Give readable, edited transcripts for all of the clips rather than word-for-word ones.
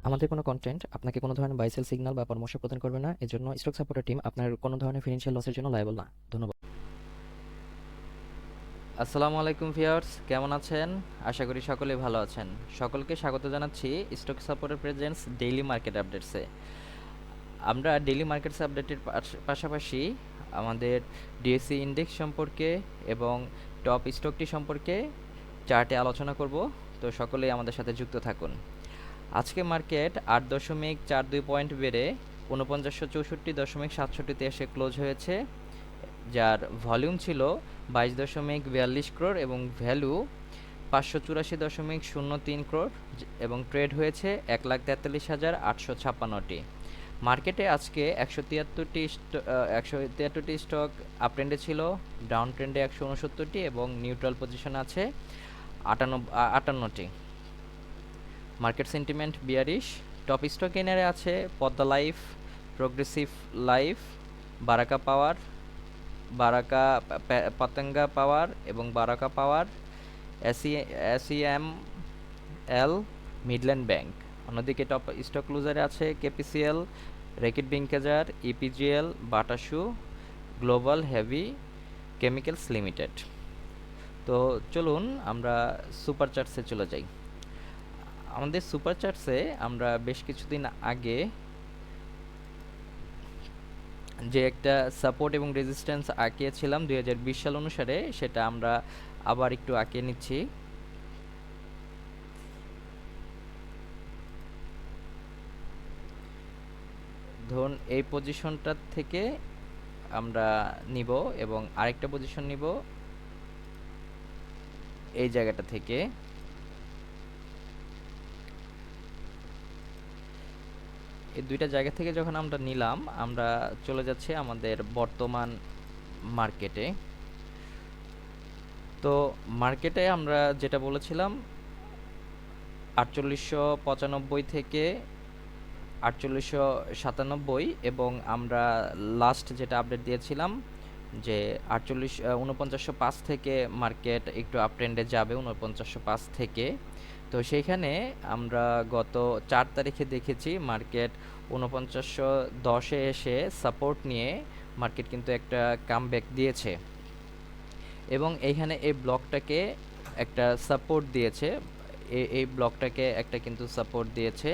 আমাদের কোনো কন্টেন্ট আপনাকে কোনো ধরনের বাই সেল সিগন্যাল বা পরামর্শ প্রদান করবে না। এজন্য স্টক সাপোর্টের টিম আপনার কোনো ধরনের ফিনান্সিয়াল লসের জন্য লায়াবল না। ধন্যবাদ। আসসালামু আলাইকুম ভিউয়ার্স, কেমন আছেন? আশা করি সকলেই ভালো আছেন। সকলকে স্বাগত জানাচ্ছি স্টক সাপোর্টের প্রেজেন্স ডেইলি মার্কেট আপডেটসে। আমরা ডেইলি মার্কেটস আপডেটের পাশাপাশি আমাদের ডিএসসি ইন্ডেক্স সম্পর্কে এবং টপ স্টকটি সম্পর্কে চার্টে আলোচনা করব। তো সকলেই আমাদের সাথে যুক্ত থাকুন। আজকে মার্কেট 8.42 পয়েন্ট বেড়ে 4964.67তে এসে ক্লোজ হয়েছে, যার ভলিউম ছিল 22.42 ক্রোড় এবং ভ্যালু 584.03 ক্রোড় এবং ট্রেড হয়েছে 1,43,856টি। মার্কেটে আজকে 173টি স্টক আপ ট্রেন্ডে ছিল, ডাউন ট্রেন্ডে 169টি এবং নিউট্রাল পজিশন আছে 58টি। Market sentiment bearish. Top stock গেইনারে আছে Padma life, progressive life, Baraka power, Patenga power এবং Baraka power, SEML, Midland bank. অন্যদিকে টপ স্টক লুজারে আছে KPCL, Reckitt Benckiser, EPGL, Bata shoe, global heavy chemicals limited. তো চলুন আমরা সুপার চার্টসে চলে যাই। আমাদের সুপার চার্টসে আমরা বেশ কিছুদিন আগে যে একটা সাপোর্ট এবং রেজিস্ট্যান্স আঁকিয়েছিলাম 2020 সাল অনুসারে, সেটা আমরা আবার একটু আঁকিয়ে নিচ্ছি। ধরুন এই পজিশনটা থেকে আমরা নিব এবং আরেকটা পজিশন নিব এই জায়গাটা থেকে। এই দুইটা জায়গা থেকে যখন আমরা নিলাম, আমরা চলে যাচ্ছে আমাদের বর্তমান মার্কেটে। তো মার্কেটে আমরা যেটা বলেছিলাম 4895 থেকে 4897, এবং আমরা লাস্ট যেটা আপডেট দিয়েছিলাম যে 4905 থেকে মার্কেট একটু আপ ট্রেন্ডে যাবে 4905 থেকে। তো সেইখানে আমরা গত 4 তারিখে দেখেছি মার্কেট 4910-এ এসে সাপোর্ট নিয়ে মার্কেট কিন্তু একটা কামব্যাক দিয়েছে এবং এইখানে এই ব্লকটাকে একটা সাপোর্ট দিয়েছে, এই ব্লকটাকে একটা কিন্তু সাপোর্ট দিয়েছে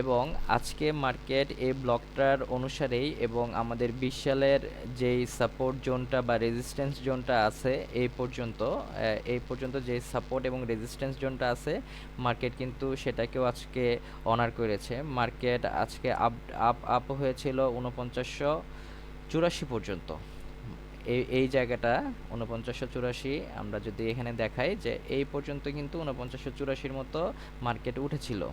এবং আজকে মার্কেট এই ব্লকটার অনুসারেই এবং আমাদের 20 সালের যেই সাপোর্ট জোনটা বা রেজিস্ট্যান্স জোনটা আছে এই পর্যন্ত যে সাপোর্ট এবং রেজিস্ট্যান্স জোনটা আছে, মার্কেট কিন্তু সেটাকেও আজকে অনার করেছে। মার্কেট আজকে আপ হয়েছিল 4984 পর্যন্ত। এই জায়গাটা 4984 আমরা যদি এখানে দেখাই যে এই পর্যন্ত কিন্তু 4984 মতো মার্কেট উঠেছিল,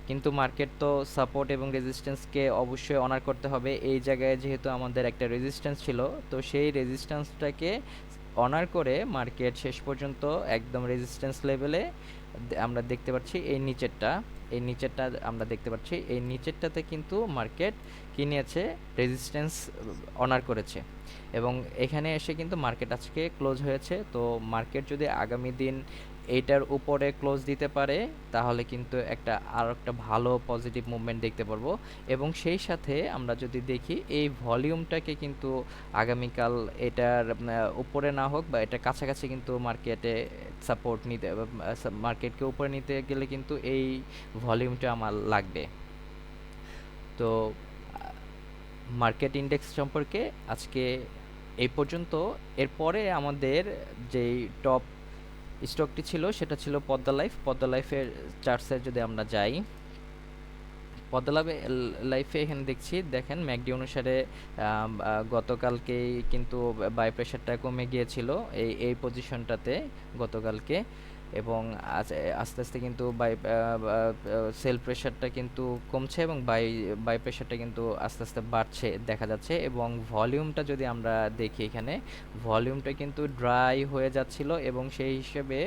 কিন্তু মার্কেট তো সাপোর্ট এবং রেজিস্ট্যান্সকে অবশ্যই অনার করতে হবে। এই জায়গায় যেহেতু আমাদের একটা রেজিস্ট্যান্স ছিল, তো সেই রেজিস্ট্যান্সটাকে অনার করে মার্কেট শেষ পর্যন্ত একদম রেজিস্ট্যান্স লেভেলে আমরা দেখতে পাচ্ছি এই নিচেরটা আমরা দেখতে পাচ্ছি, এই নিচেরটাতে কিন্তু মার্কেট কি নিয়েছে, রেজিস্ট্যান্স অনার করেছে এবং এখানে এসে কিন্তু মার্কেট আজকে ক্লোজ হয়েছে। তো মার্কেট যদি আগামী দিন এইটার উপরে ক্লোজ দিতে পারে, তাহলে কিন্তু আরও একটা ভালো পজিটিভ মুভমেন্ট দেখতে পারবো এবং সেই সাথে আমরা যদি দেখি এই ভলিউমটাকে কিন্তু আগামীকাল এটার উপরে না হোক বা এটার কাছাকাছি কিন্তু মার্কেটে সাপোর্ট নিতে, মার্কেটকে উপরে নিতে গেলে কিন্তু এই ভলিউমটা আমার লাগবে। তো মার্কেট ইন্ডেক্স সম্পর্কে আজকে এই পর্যন্ত। এরপরে আমাদের যেই টপ স্টকটি ছিল সেটা ছিল পদ্মা লাইফের চার্টসে যদি আমরা যাই, পদ্মা লাইফে এখানে দেখেন ম্যাকডি অনুসারে গতকালকেই কিন্তু বাই প্রেশারটা কমে গিয়েছিল এই পজিশনটাতে গতকালকে, এবং আস্তে আস্তে কিন্তু সেল প্রেশারটা কিন্তু কমছে এবং বাই প্রেশারটা কিন্তু আস্তে আস্তে বাড়ছে দেখা যাচ্ছে। এবং ভলিউমটা যদি আমরা দেখি, এখানে ভলিউমটা কিন্তু ড্রাই হয়ে যাচ্ছিল এবং সেই হিসেবে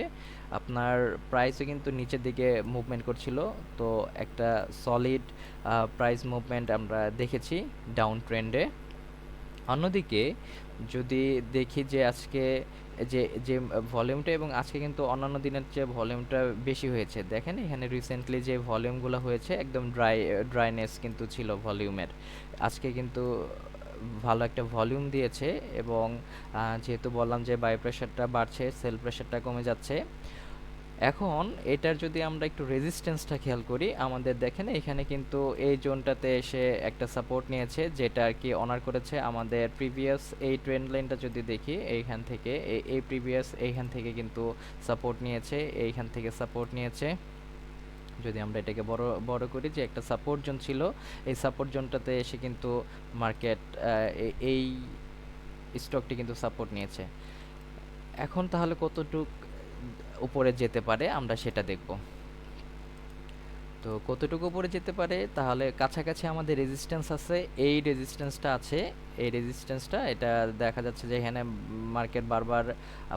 আপনার প্রাইসও কিন্তু নিচের দিকে মুভমেন্ট করছিল। তো একটা সলিড প্রাইস মুভমেন্ট আমরা দেখেছি ডাউন ট্রেন্ডে। অন্যদিকে যদি দেখি যে আজকে যে যে ভলিউমটা এবং আজকে কিন্তু অন্যান্য দিনের চেয়ে ভলিউমটা বেশি হয়েছে। দেখেন এখানে রিসেন্টলি যে ভলিউমগুলো হয়েছে একদম ড্রাইনেস কিন্তু ছিল ভলিউমের। আজকে কিন্তু ভালো একটা ভলিউম দিয়েছে এবং যেহেতু বললাম যে বায়ু প্রেশারটা বাড়ছে, সেল প্রেশারটা কমে যাচ্ছে। এখন এটার যদি আমরা একটু রেজিস্ট্যান্সটা খেয়াল করি, আমাদের দেখেন এখানে কিন্তু এই জোনটাতে এসে একটা সাপোর্ট নিয়েছে, যেটা আর কি অনার করেছে আমাদের প্রিভিয়াস এই ট্রেন্ড লাইনটা যদি দেখি এইখান থেকে এই প্রিভিয়াস এইখান থেকে কিন্তু সাপোর্ট নিয়েছে, এইখান থেকে সাপোর্ট নিয়েছে। যদি আমরা এটাকে বড় বড় করি যে একটা সাপোর্ট জোন ছিল, এই সাপোর্ট জোনটাতে এসে কিন্তু মার্কেট এই স্টকটি কিন্তু সাপোর্ট নিয়েছে। এখন তাহলে কতটুক উপরে যেতে পারে আমরা সেটা দেখব। তো কতটুকু উপরে যেতে পারে, তাহলে কাছাকাছি আমাদের রেজিস্ট্যান্স আছে, এই রেজিস্ট্যান্সটা আছে। এই রেজিস্ট্যান্সটা এটা দেখা যাচ্ছে যে এখানে মার্কেট বারবার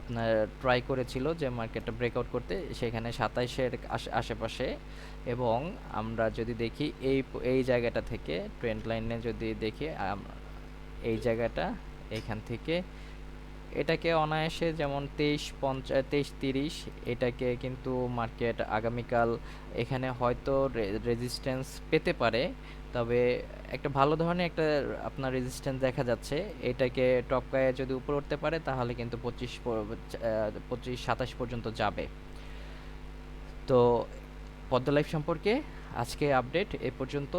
আপনার ট্রাই করেছিল যে মার্কেটটা ব্রেকআউট করতে, সেখানে 27-এর আশেপাশে। এবং আমরা যদি দেখি এই জায়গাটা থেকে ট্রেন্ড লাইনে যদি দেখি, এই জায়গাটা এইখান থেকে এটাকে অনায়াসে যেমন 23-30 এটাকে কিন্তু মার্কেট আগামীকাল এখানে হয়তো রেজিস্ট্যান্স পেতে পারে। তবে একটা ভালো ধরনের একটা আপনার রেজিস্ট্যান্স দেখা যাচ্ছে, এটাকে টপকায়ে যদি উপরে উঠতে পারে তাহলে কিন্তু 25-27 পর্যন্ত যাবে। তো পদ্মা লাইফ সম্পর্কে আজকে আপডেট এ পর্যন্ত।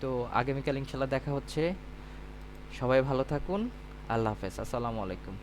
তো আগামীকাল ইনশাল্লাহ দেখা হচ্ছে। সবাই ভালো থাকুন। আল্লাহ হাফেজ। আসসালামু আলাইকুম।